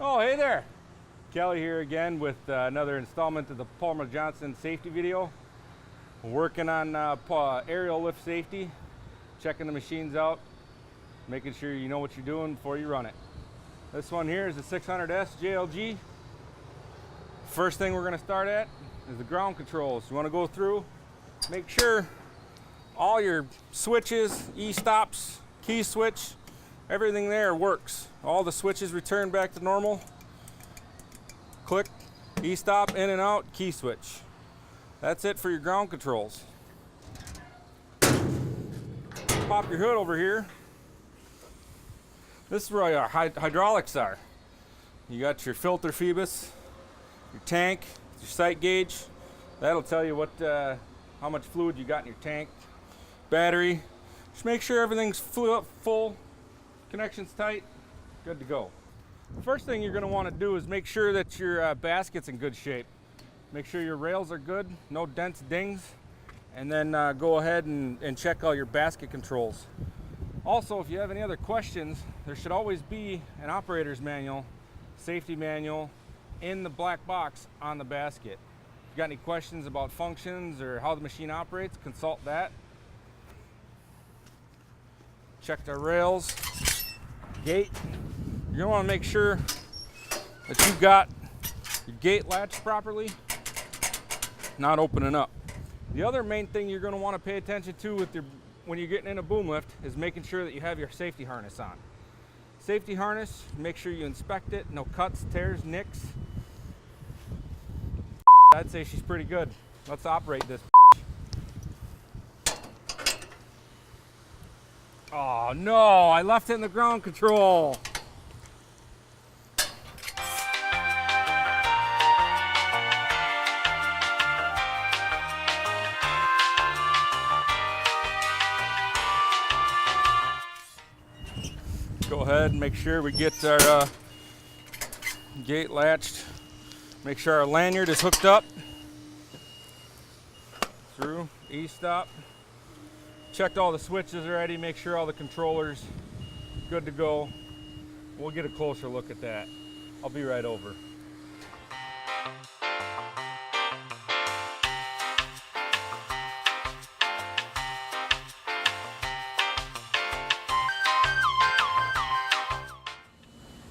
Oh, hey there. Kelly here again with another installment of the Palmer Johnson safety video. We're working on aerial lift safety, checking the machines out, making sure you know what you're doing before you run it. This one here is the 600S JLG. First thing we're going to start at is the ground controls. You want to go through, make sure all your switches, e-stops, key switch, everything there works. All the switches return back to normal. Click, e-stop, in and out, key switch. That's it for your ground controls. Pop your hood over here. This is where your hydraulics are. You got your filter Phoebus, your tank, your sight gauge. That'll tell you what, how much fluid you got in your tank. Battery. Just make sure everything's full, connection's tight, good to go. The first thing you're going to want to do is make sure that your basket's in good shape. Make sure your rails are good, no dents, dings, and then go ahead and check all your basket controls. Also, if you have any other questions, there should always be an operator's manual, safety manual, in the black box on the basket. If you got any questions about functions or how the machine operates, consult that. Checked our rails, gate. You're gonna wanna make sure that you've got your gate latched properly, not opening up. The other main thing you're gonna wanna pay attention to when you're getting in a boom lift is making sure that you have your safety harness on. Safety harness, make sure you inspect it, no cuts, tears, nicks. I'd say she's pretty good. Let's operate this. Oh no, I left it in the ground control. Go ahead and make sure we get our gate latched. Make sure our lanyard is hooked up. Through, e-stop. Checked all the switches already, make sure all the controllers good to go. We'll get a closer look at that. I'll be right over.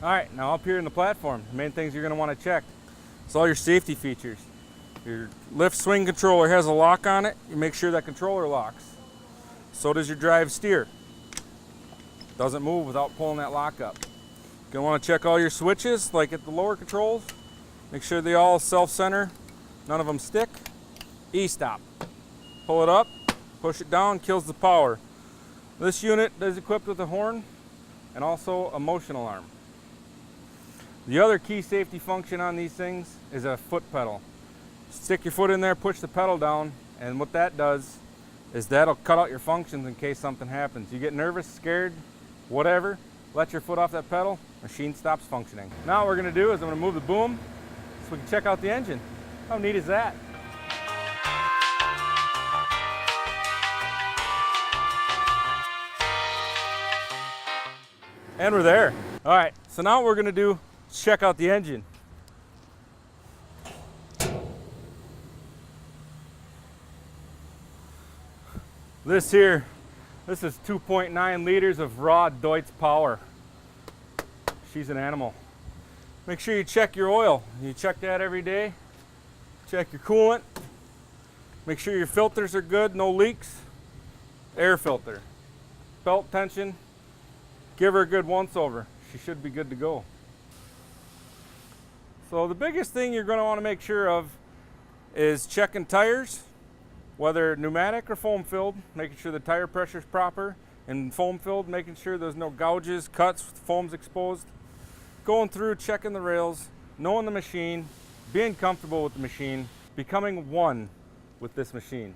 All right, now up here in the platform, the main things you're gonna wanna check. It's all your safety features. Your lift swing controller has a lock on it. You make sure that controller locks. So does your drive steer. Doesn't move without pulling that lock up. You're gonna wanna check all your switches, like at the lower controls. Make sure they all self-center, none of them stick. E-stop. Pull it up, push it down, kills the power. This unit is equipped with a horn and also a motion alarm. The other key safety function on these things is a foot pedal. Stick your foot in there, push the pedal down, and what that does is that'll cut out your functions in case something happens. You get nervous, scared, whatever, let your foot off that pedal, machine stops functioning. Now what we're gonna do is I'm gonna move the boom so we can check out the engine. How neat is that? And we're there. All right, so now what we're gonna do is check out the engine. This is 2.9 liters of raw Deutz power. She's an animal. Make sure you check your oil. You check that every day. Check your coolant. Make sure your filters are good, no leaks. Air filter. Belt tension. Give her a good once over. She should be good to go. So the biggest thing you're going to want to make sure of is checking tires. Whether pneumatic or foam filled, making sure the tire pressure is proper, and foam filled, making sure there's no gouges, cuts, foam's exposed. Going through, checking the rails, knowing the machine, being comfortable with the machine, becoming one with this machine.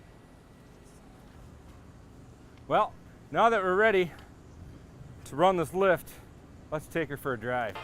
Well, now that we're ready to run this lift, let's take her for a drive.